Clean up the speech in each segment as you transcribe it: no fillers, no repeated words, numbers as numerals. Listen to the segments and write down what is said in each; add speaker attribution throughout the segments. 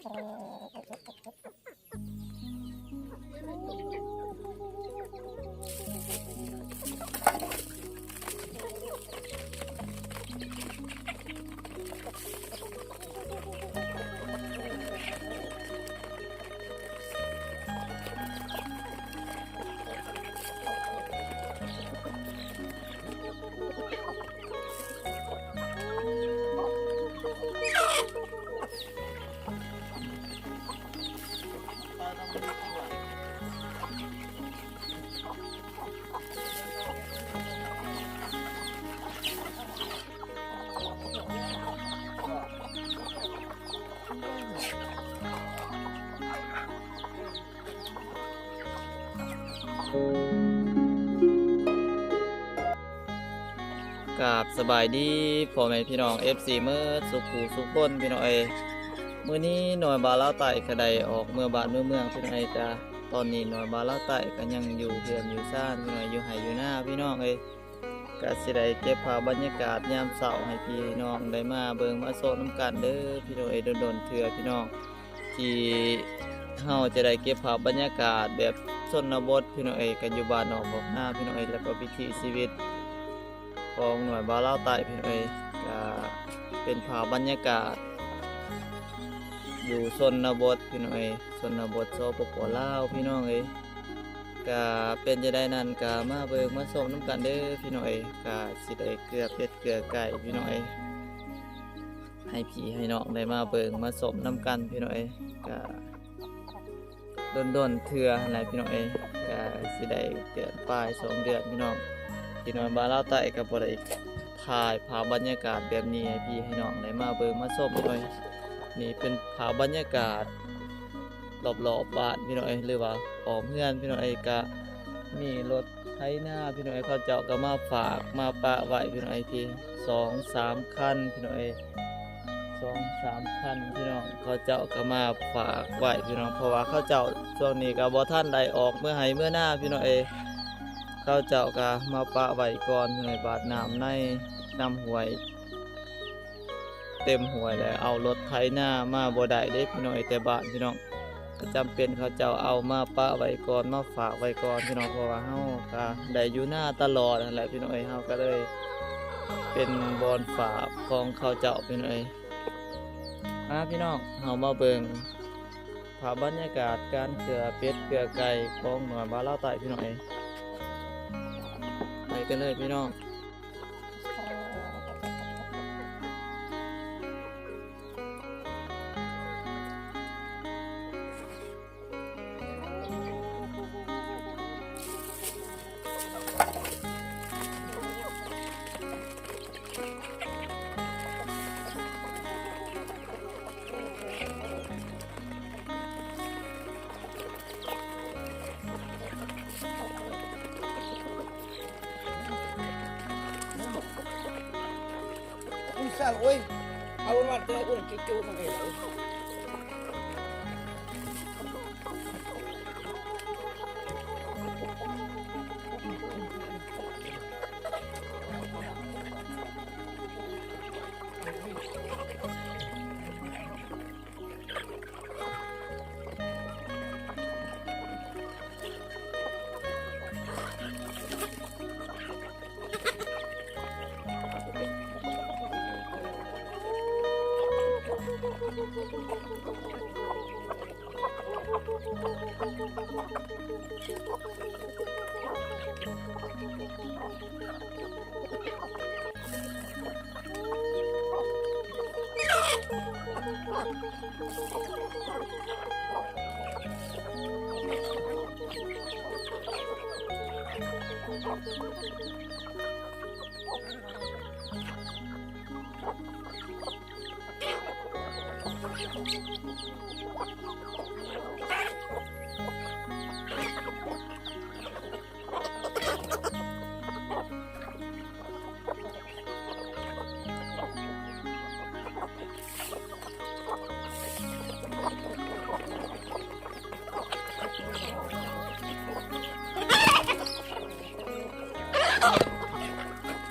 Speaker 1: กับสบายดีพ่อแม่พี่น้อง FC เมื่อสุขูสุขคนพี่น้องมื้อนี้หน่วยบาลาวใต้ก็ได้ออกเมื่อบ้านเมืองพี่น้องจ้าตอนนี้หน่วยบาลาวใต้ก็ยังอยู่เพื่อนอยู่ซ่านพี่น้องอยู่ไห้อยู่หน้าพี่น้องก็สิได้เก็บภาพบรรยากาศยามเช้าให้พี่น้องได้มาเบิ่งมาโซนน้ำกันเด้อพี่น้องโดนๆเทื่อพี่น้องที่เฮาจะได้เก็บภาพบรรยากาศแบบชนบทพี่น้องกันอยู่บ้านนอกบอกหน้าพี่น้องแล้วก็วิถีชีวิตของหน่วยบาลาวใต้พี่น้องก็เป็นภาพบรรยากาศอยู่ชนบทพี่น้องชนบทสปป.ลาวพี่น้องก็เป็นจะได้นั่นก็มาเบิ่งมาชมน้ำกันเด้อพี่น้องก็สิได้เกลือเป็ดเกลือไก่พี่น้องให้พี่ให้น้องได้มาเบิ่งมาชมน้ำกันพี่น้องก็โดนเทื่ออะไรพี่น้องก็สิได้เดือนปลาย2 เดือนพี่น้องพี่น้องบาลาวใต้ก็บ่ได้ถ่ายภาพบรรยากาศแบบนี้ให้พี่ให้น้องได้มาเบิ่งมาชมพี่น้องนี่เป็นภาพบรรยากาศรอบๆบ้านพี่น้องหรือว่าออมเฮือนพี่น้องก็มีรถไถนาพี่น้องเขาเจ้าก็มาฝากมาปะไว้พี่น้องพี่ 2-3 คันพี่น้อง2-3 คันพี่น้องเขาเจ้าก็มาฝากไว้พี่น้องเพราะว่าเขาเจ้าช่วงนี้ก็บ่ทันได้ออกเมื่อไหเมื่อหน้าพี่น้องเขาเจ้าก็มาปะไว้ก่อนในบาดน้ำในน้ำห้วยเต็มห้วยแล้วเอารถไถนามาบ่ได้เด้พี่น้องแต่บ้านพี่น้องก็จำเป็นเขาเจ้าเอามาปะไว้ก่อนมาฝากไว้ก่อนพี่น้องเพราะว่าเฮาก็ได้อยู่หน้าตลอดนั่นแหละพี่น้องเฮาก็เลยเป็นบอนฝากของเขาเจ้าพี่น้องพี่น้องเฮามาเบิ่งภาพบรรยากาศการเกลือเป็ดเกลือไก่ของหน่วยบาลาวใต้พี่น้องไปกันเลยพี่น้อง
Speaker 2: sao ui ao mặt đây ui cái chú thằng này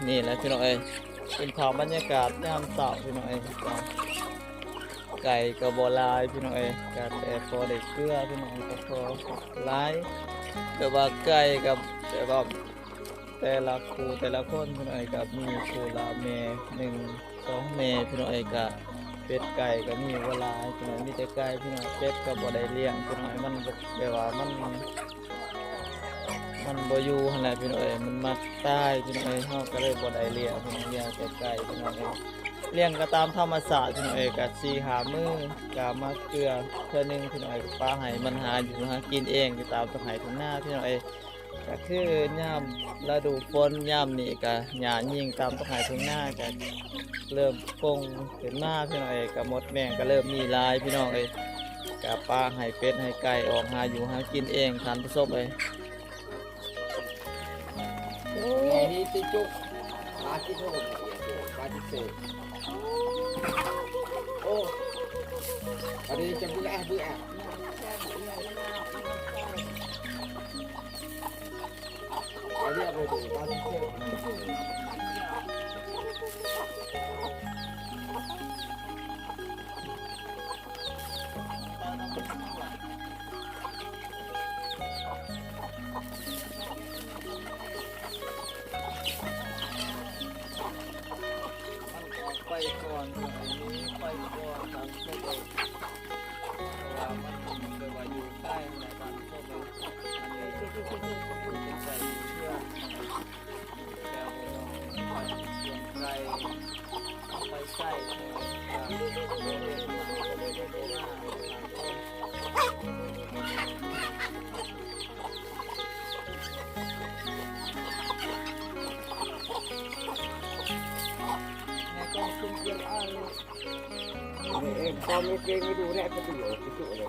Speaker 2: นี่แหละพี่น้องเป็นภาพบรรยากาศยามเช้าพี่น้อง
Speaker 1: ไก่ก็บ่หลายพี่น้องเอ้ยก็แต่พอได้เกลือพี่น้องก็พอหลายแต่ว่าไก่กับแต่ว่าแต่ละคู่แต่ละคนพี่น้องเอ้ยก็มีคู่ละแม่1 2แม่พี่น้องเอ้ยก็เป็ดไก่ก็มีบ่หลายพี่น้องมีแต่ไก่พี่น้องเป็ดก็บ่ได้เลี้ยงพี่น้องมันแบบว่ามันบ่อยู่หั่นแหละพี่น้องเอ้ยมันมักตายพี่น้องเอ้ยเฮาก็เลยบ่ได้เลี้ยงพี่น้องเลี้ยงแต่ไก่พี่น้องเอ้ยเลี้ยงก็ตามธรรมชาติพี่น้องเอ้ยก็4-5มื้อก็มาเกลือเทื่อนึงพี่น้องเอ้ยปลาให้มันหาอยู่หากินเองอยู่ตามทุ่งไร่ทุ่งนาพี่น้องเอ้ยก็คือยามฤดูฝนยามนี้ก็หญ้ายิ่งตามทุ่งไร่ทุ่งนาก็เริ่มปงขึ้นมาพี่น้องเอ้ยก็มดแมงก็เริ่มมีหลายพี่น้องเอ้ยก็ปลาให้เป็ดให้ไก่ออกหาอยู่หากินเองท่านผู้ชมเอ้ย
Speaker 2: ngày đi tới chúc ba chiếc hồn ba chiếc sườn ô ở đây trong bữa ăn ở đây rồi thì ba chiếc sườn
Speaker 1: ไปก่อนไปก่อนทางโซเบอร์ว่ามันเลยว่าอยู่ใกล้ในทางโซเบอร์อันนี้ใส่เพื่อแก้วน้องไปเชียงไกลไปใส่แถวโรงเรียนหน้า
Speaker 2: em con nó kia mới đủ nè cái gì ở cái chỗ này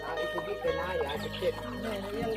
Speaker 2: ai cũng biết cái này ai cũng biết này nó yêu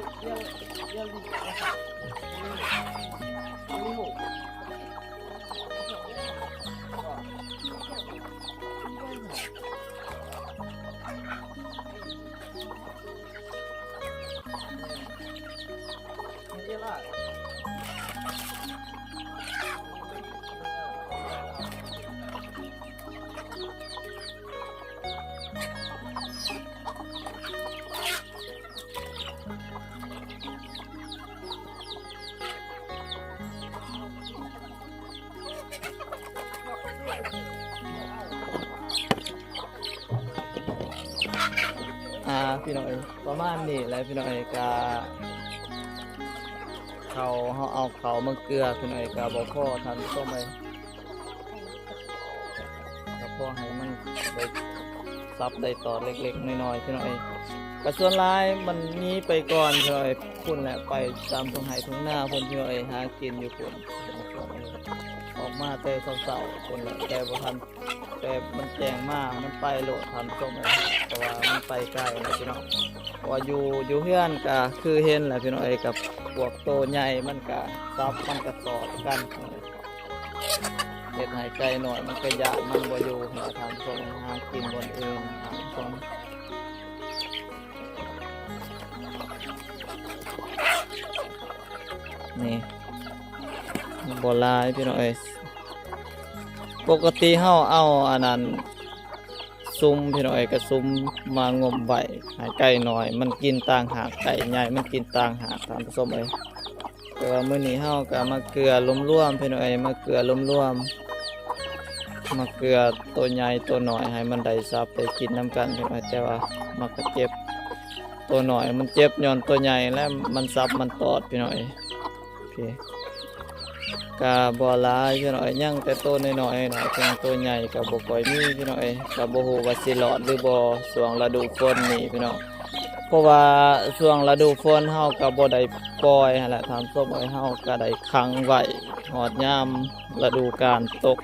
Speaker 1: พี่น้องเอ้ยประมาณนี้แหละพี่น้องเอ้ยก็เขาเอาเขามาเกลือพี่น้องเอ้ยก็บ่พอทันต้มไปก็พอให้มันได้ซับได้ตอดเล็กๆน้อยๆพี่น้องเอ้ยก็ส่วนหลายมันมีไปก่อนพี่น้องเอ้ยพุ่นแหละไปตามทุ่งไร่ทุ่งนาพุ่นพี่น้องเอ้ยหากินอยู่พุ่นออกมาแต่เช้าๆพุ่นแหละแต่บ่ทันแต่มันแจ้งมามันไปโหลดทันต้มเลยเพราะว่ามันไปไกลนะพี่น้องเพราะว่าอยู่เฮือนก็คือเห็นแหละพี่น้องเอ้ยกับพวกโตใหญ่มันก็ซับมันก็ตอดกันเฮ็ดให้ไกลหน่อยมันก็ยะมันบ่อยู่หาทางส่งหากินบนอื่นทางส่งนี่บ่หลายพี่น้องเอ้ยปกติเฮาเอาอันนั้นซุ่มพี่น้องเอ้ยก็ซุ่มมางมไว้ให้ไก่น้อยมันกินต่างหากไก่ใหญ่มันกินต่างหากท่านผู้ชมเอ้ยแต่ว่ามื้อนี้เฮาก็มาเกลือรวมๆพี่น้องเอ้ยมาเกลือรวมๆมาเกลือตัวใหญ่ตัวน้อยให้มันได้ซับได้กินนํกันพี่น้องเอ้ยแต่ว่ามันก็เจ็บตัวน้อยมันเจ็บย้อนตัวใหญ่แล้วมันซับมันตอดพี่น้องเอ้ยโอเค กะบ่หลายพี่น้องเอ้ยยังแต่โตน้อยๆหน่อยเพียงตัวใหญ่ก็บ่ค่อยมีพี่น้องเอ้ยก็บ่ฮู้ว่าสิรอดหรือบ่ช่วงฤดูฝนนี่พี่น้องเพราะว่าช่วงฤดูฝนเฮาก็บ่ได้ปล่อยหั่นแหละทำส้มไว้เฮาก็ได้ขังไว้ฮอดยามฤดูกาลตก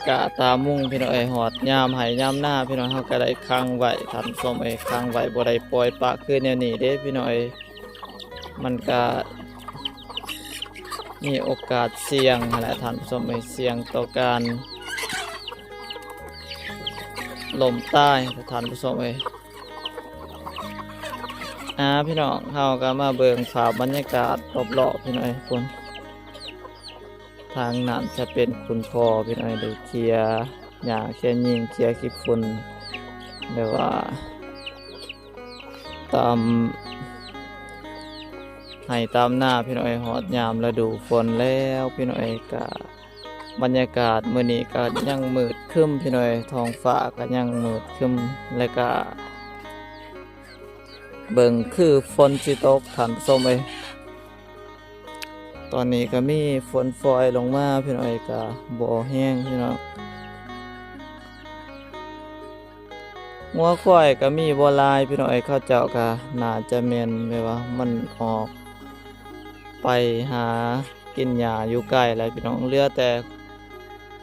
Speaker 1: กะตามุ่งพี่น้องเอ้ยฮอดยามให้ยามหน้าพี่น้องเฮาก็ได้ขังไว้ทำส้มไอ้ขังไว้บ่ได้ปล่อยปละคือแนวนี้เด้พี่น้องเอ้ยมันก็มีโอกาสเสี่ยงหั่นแหละท่านผู้ชมเอ้ยเสี่ยงต่อการล้มตายท่านผู้ชมเอ้ยพี่น้องเฮาก็มาเบิ่งภาพบรรยากาศรอบๆพี่น้องเอ้ยคนทางนั้นจะเป็นคุณพ่อพี่น้องเอ้ยได้เคลียร์หญ้าเคลียร์หญ้งเคลียร์ขี้ฝุ่นหรือว่าตามให้ตามหน้าพี่น้องเอ้ยฮอดยามฤดูฝนแล้วพี่น้องเอ้ยก็บรรยากาศมื้อนี้ก็ยังมืดครึ้มพี่น้องเอ้ยท้องฟ้าก็ยังมืดครึ้มแล้วก็เบิ่งคือฝนสิตกท่านผู้ชมเอ้ยตอนนี้ก็มีฝนฝอยลงมาพี่น้องเอ้ยก็บ่แห้งพี่น้องงัวควายก็มีบ่หลายพี่น้องเอ้ยเขาเจ้าก็น่าจะแม่นแบบว่ามันออกไปหากินหญ้าอยู่ใกล้แล้วพี่น้องเหลือแต่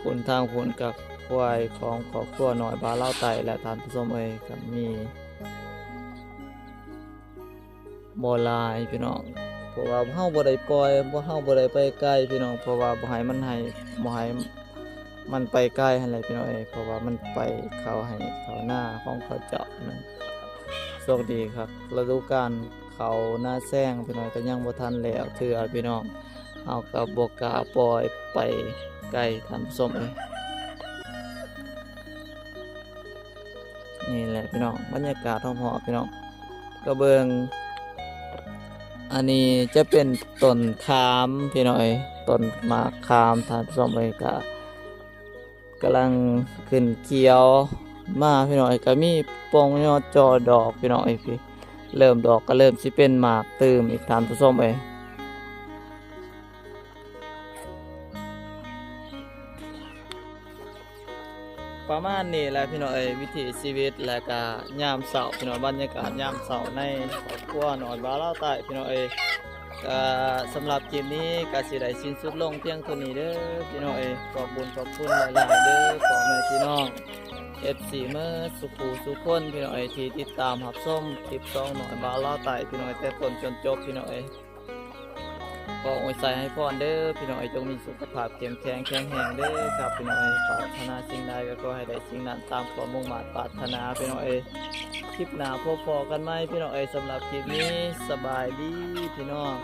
Speaker 1: คุณทางคุณกับควายของครอบครัวน้อยบ้านลาวไต่และท่านผู้ชมเอ้ยก็มีบ่หลายพี่น้องเพราะว่าเฮาบ่ได้ปล่อยเฮาบ่ได้ไปใกล้พี่น้องเพราะว่าบ่ให้มันไปใกล้หั่นแหละพี่น้องเอ้ยเพราะว่ามันไปเข้าให้เข้าหน้าของเขาเจาะนั่นโชคดีครับฤดูกาลเขาหน้าแซงพี่น้องก็ยังบ่ทันแล้วเทื่อพี่น้องเฮาก็บ่กล้าปล่อยไปไกลท่านผู้ชมเอ้ยนี่แหละพี่น้องบรรยากาศหอมๆพี่น้องก็เบิ่งอันนี้จะเป็นต้นขามพี่น้องเอ้ยต้นหมากขามท่านผู้ชมเอ้ยก็กำลังขึ้นเขียวมาพี่น้องเอ้ยก็มีปงยอดจอดอกพี่น้องเอ้ยพี่เริ่มดอกก็เริ่มสิเป็นหมากตื่มอีกท่านผู้ชมเอ้ยประมาณนี้แหละพี่น้องเอ้ยวิถีชีวิตและก็ยามเช้าพี่น้องบรรยากาศยามเช้าในครอบครัวน้อยบ้านลาวใต้พี่น้องเอ้ยก็สำหรับคลิปนี้ก็สิได้สิ้นสุดลงเพียงเท่านี้เด้อพี่น้องเอ้ยขอบคุณหลายๆเด้อพ่อแม่พี่น้อง FC เมื่อสุขูสุขคนพี่น้องเอ้ยที่ติดตามรับชมคลิปน้อยบ้านลาวใต้พี่น้องเอ้ยแต่ต้นจนจบพี่น้องเอ้ยขออวยใจให้พรเด้อพี่น้องเอ้ยจงมีสุขภาพเข้มแข็งแข็งแรงเด้อครับพี่น้องเอ้ยปรารถนาสิ่งใดก็ขอให้ได้สิ่งนั้นตามความมุ่งมั่นปรารถนาพี่น้องเอ้ยคลิปหน้าพบกันใหม่พี่น้องเอ้ยสำหรับคลิปนี้สบายดีพี่น้อง